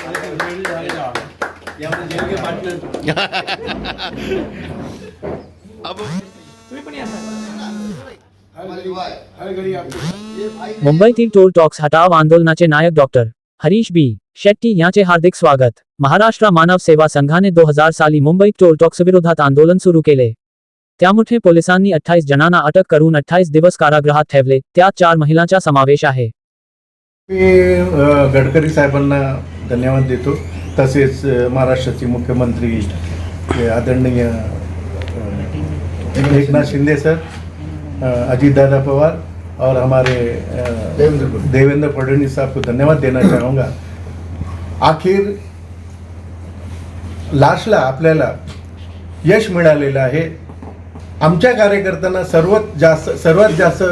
अब मुंबईतील toll tax हटाव आंदोलनाचे नायक डॉक्टर हरीश बी शेट्टी यांचे हार्दिक स्वागत. महाराष्ट्र मानव सेवा संघाने 2000 साली मुंबईत टोल टॅक्स विरोधात आंदोलन सुरू केले. त्यामध्ये पोलिसांनी 28 जणांना अटक करून 28 दिवस कारागृहात ठेवले. त्यात 4 महिलांचा समावेश आहे. मी गडकरी साहेबांना धन्यवाद देतो. तसेच महाराष्ट्राचे मुख्यमंत्री आदरणीय एकनाथ शिंदे सर, अजीतदादा पवार और हमारे देवेंद्र फडणवीस साहब को धन्यवाद देना चाहूँगा. आखिर लास्टला आपल्याला यश मिळालेलं आहे. आमच्या कार्यकर्त्यांना सर्वात जास्त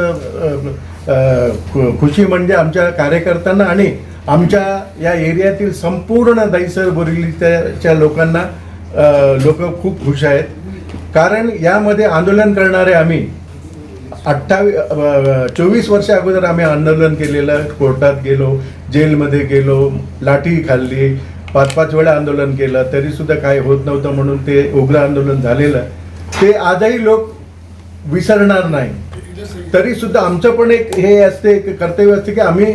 खुशी म्हणजे आमच्या कार्यकर्त्यांना आणि आमच्या या एरियातील संपूर्ण दहिसर बोरिवलीच्या लोकांना लोक खूप खुश आहेत. कारण यामध्ये आंदोलन करणारे आम्ही 24 वर्ष अगोदर आम्ही आंदोलन केलेलं, कोर्टात गेलो, जेलमध्ये गेलो, लाठी खाल्ली, 5-5 वेळा आंदोलन केलं, तरीसुद्धा काही होत नव्हतं म्हणून ते उग्र आंदोलन झालेलं. ते आजही लोक विसरणार नाही. तरीसुद्धा आमचं पण एक हे असते, एक कर्तव्य असते की आम्ही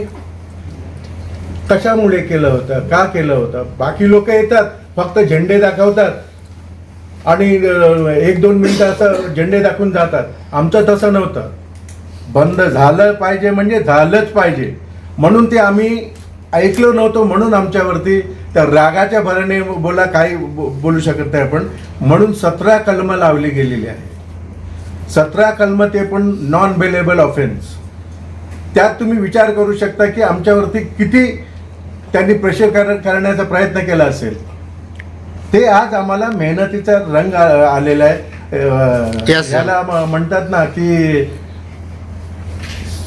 कशामुळे केलं होतं, का केलं होतं. बाकी लोक येतात, फक्त झेंडे दाखवतात आणि 1-2 मिनिटं असं झेंडे दाखवून जातात. आमचं तसं नव्हतं. बंद झालं पाहिजे म्हणजे झालंच पाहिजे म्हणून ते आम्ही ऐकलो नव्हतो. म्हणून आमच्यावरती त्या रागाच्या भराने बोला काही बोलू शकत नाही आपण, म्हणून 17 कलमं लावली गेलेली आहे. 17 कलमं, ते पण नॉन बेलेबल ऑफेन्स. त्यात तुम्ही विचार करू शकता की आमच्यावरती किती त्यांनी प्रेशर करण्याचा प्रयत्न केला असेल. ते आज आम्हाला मेहनतीचा रंग आलेला आहे. याला म्हणतात ना की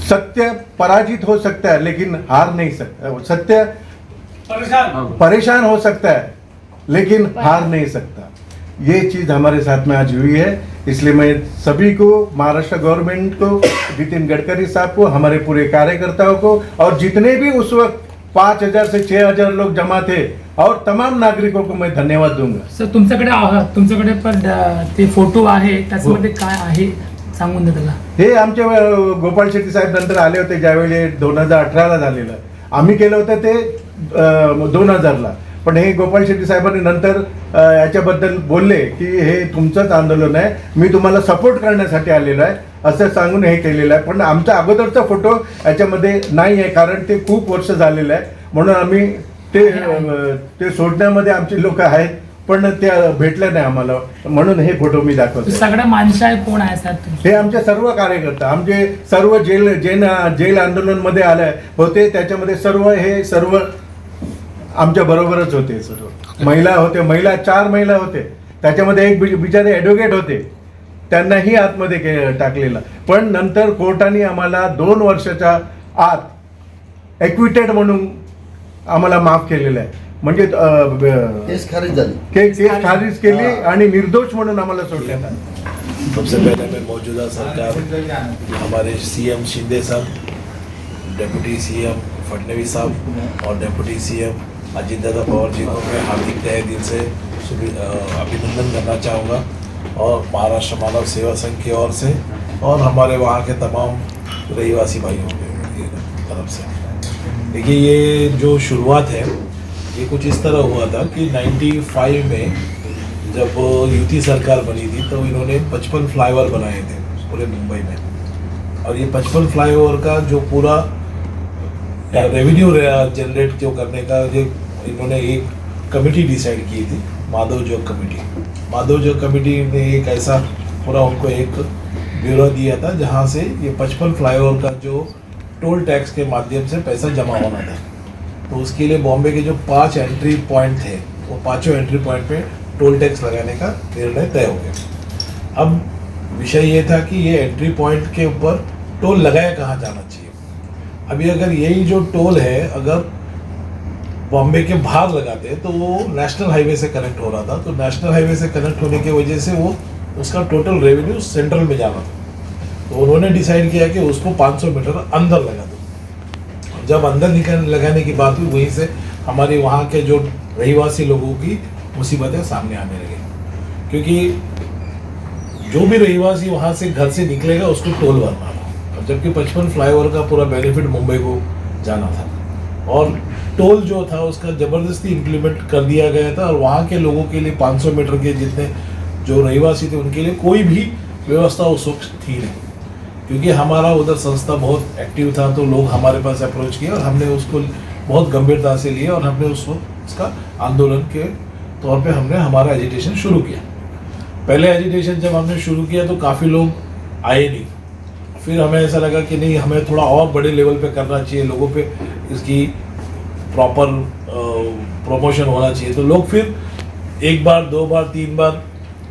सत्य पराजित हो सकता है लेकिन हार नहीं सकता. सत्य परेशान हो सकता है लेकिन हार नहीं सकता. ये चीज़ हमारे साथ में आज हुई है. इसलिए मैं सभी को, महाराष्ट्र गवर्नमेंट को, नितिन गडकरी साहब को, हमारे पूरे कार्यकर्ताओं को और जितने भी उस वक्त 5000 से 6000 लोग जमा थे और तमाम नागरिकों को मैं धन्यवाद दूंगा. सर, तुमच्याकडे पण ते फोटो आहे, त्याच्यामध्ये काय आहे सांगून द्या त्याला. हे आमचे गोपाळ शेट्टी साहेब नंतर आले होते, ज्यावेळी 2018ला झालेलं. आम्ही केलं होतं ते 2000ला. पण हे गोपाळ शेट्टी साहेबांनी नंतर याच्याबद्दल बोलले की हे तुमचंच आंदोलन आहे, मी तुम्हाला सपोर्ट करण्यासाठी आलेलो आहे असं सांगून हे केलेलं आहे. पण आमचा अगोदरचा फोटो याच्यामध्ये नाही आहे, कारण ते खूप वर्ष झालेलं आहे. म्हणून आम्ही ते सोडण्यामध्ये आमची लोक आहेत, पण ते भेटलं नाही आम्हाला, म्हणून हे फोटो मी दाखवतो. सगळ्या माणसं कोण आहे सर? हे आमचे सर्व कार्यकर्ता, आमचे सर्व जेल आंदोलन मध्ये आले होते, त्याच्यामध्ये सर्व आमच्या बरोबरच होते. सर्व महिला होते, 4 महिला होते, त्याच्यामध्ये एक बिचारे ॲडव्होकेट होते, त्यांनाही आतमध्ये टाकलेलं. पण नंतर कोर्टाने आम्हाला 2 वर्षाच्या आत एक्विटेड म्हणून आम्हाला माफ केलेलं आहे. म्हणजे केस खारिज झाली, केस खारिज केली आणि निर्दोष म्हणून आम्हाला सोडण्यात आलं. सबसे पहले मैं मौजूदा सरकार, हमारे सीएम शिंदे साहब, डेप्यूटी सीएम फडणवीस साहब और डेप्यूटी सीएम अजीतदादा पवार जी को मैं हार्दिक तहे दिल से अभिनंदन करना चाहूँगा, और महाराष्ट्र मानव सेवा संघ की ओर से और हमारे वहाँ के तमाम रहिवासी भाइयों की तरफ से. देखिए, ये जो शुरुआत है ये कुछ इस तरह हुआ था कि 95 में जब यूपी सरकार बनी थी तो इन्होंने 55 फ्लाईओवर बनाए थे पूरे मुंबई में. और ये 55 फ्लाईओवर का जो पूरा रेवेन्यू जनरेट जो करने का जो इन्होंने एक कमेटी डिसाइड की थी, माधव जोग कमेटी. माधव जोग कमेटी ने एक ऐसा पूरा उनको एक ब्यूरो दिया था जहाँ से ये 55 फ्लाईओवर का जो टोल टैक्स के माध्यम से पैसा जमा होना था. तो उसके लिए बॉम्बे के जो 5 एंट्री पॉइंट थे, वो 5 एंट्री पॉइंट पे टोल टैक्स लगाने का निर्णय तय हो गया. अब विषय ये था कि ये एंट्री पॉइंट के ऊपर टोल लगाया कहाँ जाना चाहिए. अभी अगर यही जो टोल है अगर बॉम्बे के बाहर लगाते तो वो नेशनल हाईवे से कनेक्ट हो रहा था. तो नेशनल हाईवे से कनेक्ट होने की वजह से वो उसका टोटल रेवेन्यू सेंट्रल में जाना था. तो उन्होंने डिसाइड किया कि उसको 500 मीटर अंदर लगा दो. जब अंदर लगाने की बात हुई, वहीं से हमारे वहाँ के जो रहीवासी लोगों की मुसीबतें सामने आने लगी, क्योंकि जो भी रहीवासी वहाँ से घर से निकलेगा उसको टोल भरना था, और जबकि 55 फ्लाईओवर का पूरा बेनिफिट मुंबई को जाना था, और टोल जो था उसका ज़बरदस्ती इम्प्लीमेंट कर दिया गया था, और वहाँ के लोगों के लिए 500 मीटर के जितने जो रहीवासी थे उनके लिए कोई भी व्यवस्था उस वक्त थी नहीं, क्योंकि हमारा उधर संस्था बहुत एक्टिव था, तो लोग हमारे पास अप्रोच किया और हमने उसको बहुत गंभीरता से लिया, और हमने उसको इसका आंदोलन के तौर पे हमने हमारा एजिटेशन शुरू किया। पहले एजिटेशन जब हमने शुरू किया तो काफ़ी लोग आए नहीं, फिर हमें ऐसा लगा कि नहीं, हमें थोड़ा और बड़े लेवल पे करना चाहिए, लोगों पे इसकी प्रॉपर प्रमोशन होना चाहिए। तो लोग फिर एक बार, दो बार, तीन बार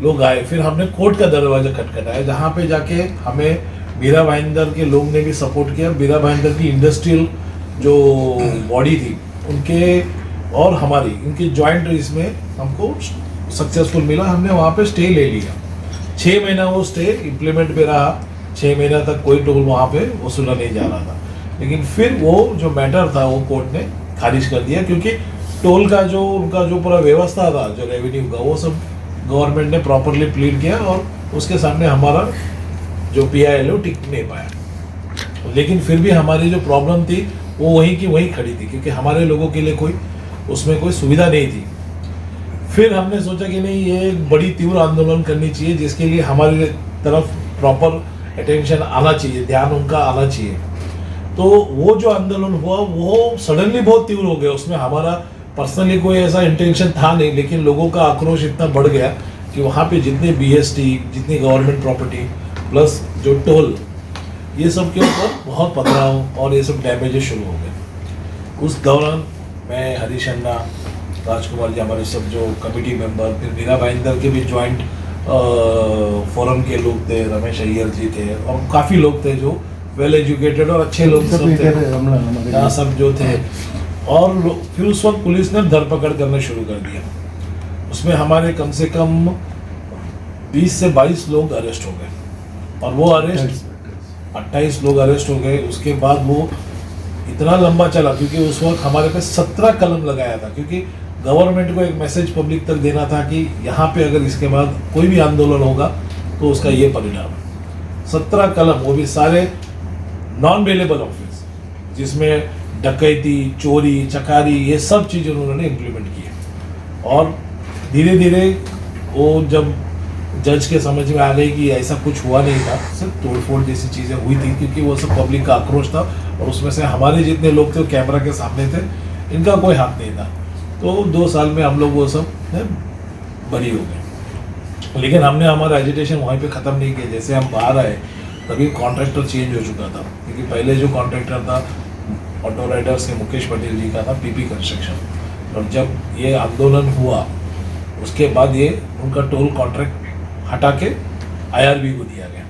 लोग आए, फिर हमने कोर्ट का दरवाज़ा खटखटाया, जहाँ पे जाके हमें बीरा भाईंदर के लोग ने भी सपोर्ट किया। बीरा भाईंदर की इंडस्ट्रियल जो बॉडी थी उनके और हमारी इनकी जॉइंट इसमें हमको सक्सेसफुल मिला, हमने वहाँ पे स्टे ले लिया। 6 महीना वो स्टे इम्प्लीमेंट पे रहा, 6 महीना तक कोई टोल वहाँ पे वसूला नहीं जा रहा था, लेकिन फिर वो जो मैटर था वो कोर्ट ने खारिज कर दिया, क्योंकि टोल का जो उनका जो पूरा व्यवस्था था जो रेवेन्यू का, वो सब गवर्नमेंट ने प्रॉपरली प्लीड किया, और उसके सामने हमारा जो PIL वो टिक नहीं पाया। लेकिन फिर भी हमारी जो प्रॉब्लम थी वो वहीं की वहीं खड़ी थी, क्योंकि हमारे लोगों के लिए कोई उसमें कोई सुविधा नहीं थी। फिर हमने सोचा कि नहीं, ये एक बड़ी तीव्र आंदोलन करनी चाहिए, जिसके लिए हमारी तरफ प्रॉपर अटेंशन आना चाहिए, ध्यान उनका आना चाहिए। तो वो जो आंदोलन हुआ वो सडनली बहुत तीव्र हो गया, उसमें हमारा पर्सनली कोई ऐसा इंटेंशन था नहीं, लेकिन लोगों का आक्रोश इतना बढ़ गया कि वहाँ पे जितने BST, जितनी गवर्नमेंट प्रॉपर्टी प्लस जो टोल, ये सब के ऊपर बहुत पथराव और ये सब डैमेजेस शुरू हो गए। उस दौरान मैं, हरीश अन्ना, राजकुमार जी, हमारे सब जो कमेटी मेंबर, फिर बीरा भाईंदर के भी ज्वाइंट फोरम के लोग थे, रमेश अय्यर जी थे, और काफ़ी लोग थे जो वेल एजुकेटेड और अच्छे लोग सब थे, यहाँ सब जो थे। और फिर उस वक्त पुलिस ने धरपकड़ करना शुरू कर दिया। उसमें हमारे कम से कम 20 से 22 लोग अरेस्ट हो गए, और वो अरेस्ट 28 लोग अरेस्ट हो गए। उसके बाद वो इतना लंबा चला, क्योंकि उस वक्त हमारे पे 17 कलम लगाया था, क्योंकि गवर्नमेंट को एक मैसेज पब्लिक तक देना था कि यहाँ पे अगर इसके बाद कोई भी आंदोलन होगा तो उसका ये परिणाम है। 17 कलम, वो भी सारे नॉन बेलेबल ऑफेंस, जिसमें डकैती, चोरी, चकारी, ये सब चीज़ें उन्होंने इम्प्लीमेंट की है। और धीरे धीरे वो जब जज के समझ में आ गई कि ऐसा कुछ हुआ नहीं था, सिर्फ तोड़फोड़ जैसी चीज़ें हुई थी, क्योंकि वो सब पब्लिक का आक्रोश था, और उसमें से हमारे जितने लोग थे वो कैमरा के सामने थे, इनका कोई हाथ नहीं था। तो 2 साल में हम लोग वो सब बरी हो गए। लेकिन हमने हमारा एजिटेशन वहीं पे ख़त्म नहीं किया। जैसे हम बाहर आए तभी कॉन्ट्रैक्टर चेंज हो चुका था, क्योंकि पहले जो कॉन्ट्रैक्टर था ऑटो राइडर्स के मुकेश पटेल जी का था, PP कंस्ट्रक्शन। और जब ये आंदोलन हुआ उसके बाद ये उनका टोल कॉन्ट्रैक्ट हटा के IRB को दिया गया।